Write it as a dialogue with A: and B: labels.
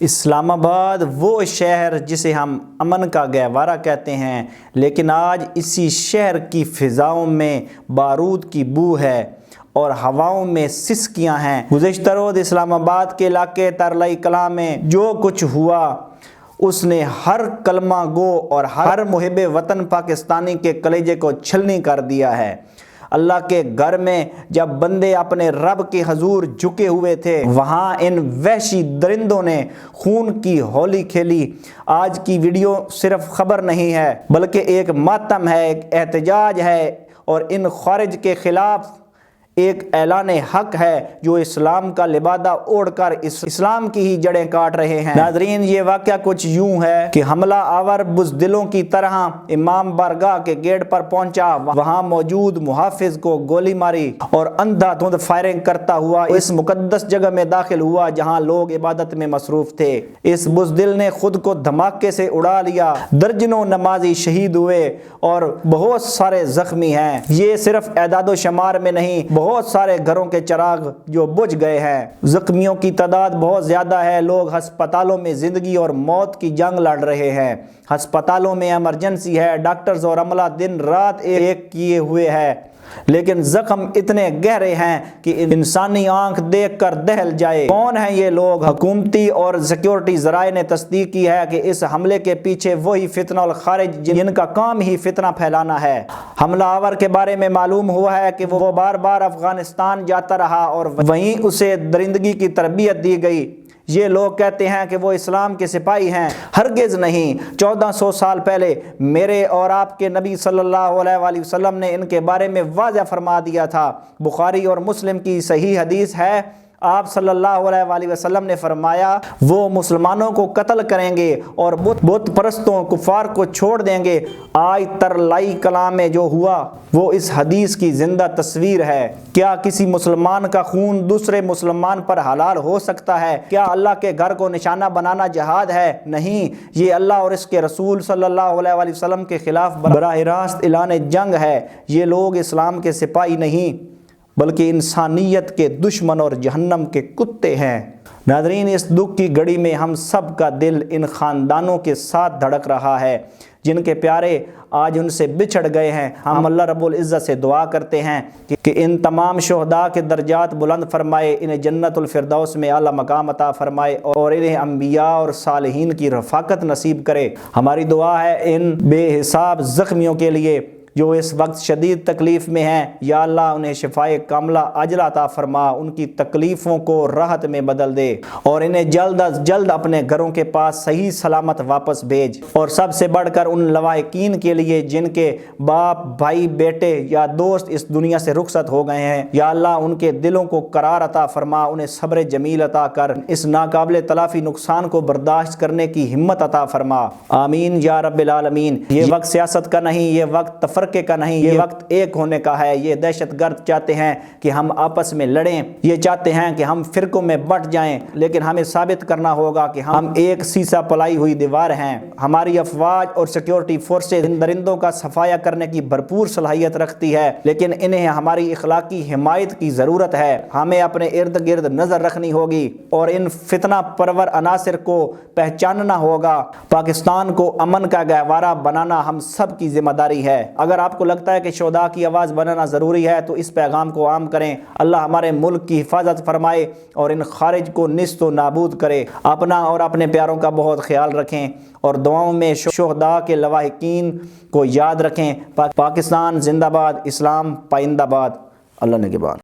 A: اسلام آباد وہ شہر جسے ہم امن کا گہوارہ کہتے ہیں، لیکن آج اسی شہر کی فضاؤں میں بارود کی بو ہے اور ہواؤں میں سسکیاں ہیں۔ گزشتہ روز اسلام آباد کے علاقے ترلائی کلاں میں جو کچھ ہوا اس نے ہر کلمہ گو اور ہر محب وطن پاکستانی کے کلیجے کو چھلنی کر دیا ہے۔ اللہ کے گھر میں جب بندے اپنے رب کے حضور جھکے ہوئے تھے، وہاں ان وحشی درندوں نے خون کی ہولی کھیلی۔ آج کی ویڈیو صرف خبر نہیں ہے بلکہ ایک ماتم ہے، ایک احتجاج ہے اور ان خارج کے خلاف ایک اعلان حق ہے جو اسلام کا لبادہ اوڑھ کر اسلام کی ہی جڑیں کاٹ رہے ہیں۔ ناظرین، یہ واقعہ کچھ یوں ہے کہ حملہ آور بزدلوں کی طرح امام بارگاہ کے گیٹ پر پہنچا، وہاں موجود محافظ کو گولی ماری اور اندھا دھند فائرنگ کرتا ہوا اس مقدس جگہ میں داخل ہوا جہاں لوگ عبادت میں مصروف تھے۔ اس بزدل نے خود کو دھماکے سے اڑا لیا، درجنوں نمازی شہید ہوئے اور بہت سارے زخمی ہیں۔ یہ صرف اعداد و شمار میں نہیں، بہت سارے گھروں کے چراغ جو بجھ گئے ہیں۔ زخمیوں کی تعداد بہت زیادہ ہے، لوگ ہسپتالوں میں زندگی اور موت کی جنگ لڑ رہے ہیں۔ ہسپتالوں میں ایمرجنسی ہے، ڈاکٹرز اور عملہ دن رات ایک کیے ہوئے ہیں، لیکن زخم اتنے گہرے ہیں کہ انسانی آنکھ دیکھ کر دہل جائے۔ کون ہیں یہ لوگ؟ حکومتی اور سیکیورٹی ذرائع نے تصدیق کی ہے کہ اس حملے کے پیچھے وہی فتنہ الخارج جن کا کام ہی فتنہ پھیلانا ہے۔ حملہ آور کے بارے میں معلوم ہوا ہے کہ وہ بار بار افغانستان جاتا رہا اور وہیں اسے درندگی کی تربیت دی گئی۔ یہ لوگ کہتے ہیں کہ وہ اسلام کے سپاہی ہیں، ہرگز نہیں۔ 1400 سال پہلے میرے اور آپ کے نبی صلی اللہ علیہ وآلہ وسلم نے ان کے بارے میں واضح فرما دیا تھا۔ بخاری اور مسلم کی صحیح حدیث ہے، آپ صلی اللہ علیہ وآلہ وسلم نے فرمایا، وہ مسلمانوں کو قتل کریں گے اور بت پرستوں کفار کو چھوڑ دیں گے۔ آج ترلائی کلاں میں جو ہوا وہ اس حدیث کی زندہ تصویر ہے۔ کیا کسی مسلمان کا خون دوسرے مسلمان پر حلال ہو سکتا ہے؟ کیا اللہ کے گھر کو نشانہ بنانا جہاد ہے؟ نہیں، یہ اللہ اور اس کے رسول صلی اللہ علیہ وآلہ وسلم کے خلاف براہ راست اعلان جنگ ہے۔ یہ لوگ اسلام کے سپاہی نہیں بلکہ انسانیت کے دشمن اور جہنم کے کتے ہیں۔ ناظرین، اس دکھ کی گھڑی میں ہم سب کا دل ان خاندانوں کے ساتھ دھڑک رہا ہے جن کے پیارے آج ان سے بچھڑ گئے ہیں۔ ہم اللہ رب العزت سے دعا کرتے ہیں کہ ان تمام شہداء کے درجات بلند فرمائے، انہیں جنت الفردوس میں اعلیٰ مقام عطا فرمائے اور انہیں انبیاء اور صالحین کی رفاقت نصیب کرے۔ ہماری دعا ہے ان بے حساب زخمیوں کے لیے جو اس وقت شدید تکلیف میں ہیں، یا اللہ انہیں شفائے کاملہ عاجلہ عطا فرما، ان کی تکلیفوں کو راحت میں بدل دے اور انہیں جلد از جلد اپنے گھروں کے پاس صحیح سلامت واپس بھیج۔ اور سب سے بڑھ کر ان لواحقین کے لیے جن کے باپ، بھائی، بیٹے یا دوست اس دنیا سے رخصت ہو گئے ہیں، یا اللہ ان کے دلوں کو قرار عطا فرما، انہیں صبر جمیل عطا کر اس ناقابل تلافی نقصان کو برداشت کرنے کی ہمت عطا فرما۔ آمین یا رب العالمین۔ یہ وقت سیاست کا نہیں، یہ وقت تفرقے کا نہیں، یہ وقت ایک ہونے کا ہے۔ یہ دہشت گرد چاہتے ہیں کہ ہم آپس میں لڑیں، یہ چاہتے ہیں کہ ہم فرقوں میں بٹ جائیں، لیکن ہمیں ثابت کرنا ہوگا کہ ہم ایک سیسا پلائی ہوئی دیوار ہیں۔ ہماری افواج اور سیکیورٹی فورسز ان درندوں کا صفایا کرنے کی بھرپور صلاحیت رکھتی ہے، لیکن انہیں ہماری اخلاقی حمایت کی ضرورت ہے۔ ہمیں اپنے ارد گرد نظر رکھنی ہوگی اور ان فتنہ پرور عناصر کو پہچاننا ہوگا۔ پاکستان کو امن کا گہوارہ بنانا ہم سب کی ذمہ داری ہے۔ اگر آپ کو لگتا ہے کہ شہداء کی آواز بنانا ضروری ہے تو اس پیغام کو عام کریں۔ اللہ ہمارے ملک کی حفاظت فرمائے اور ان خارج کو نیست و نابود کرے۔ اپنا اور اپنے پیاروں کا بہت خیال رکھیں اور دعاؤں میں شہداء کے لواحقین کو یاد رکھیں۔ پاکستان زندہ باد، اسلام پائندہ باد۔ اللہ نگہبان۔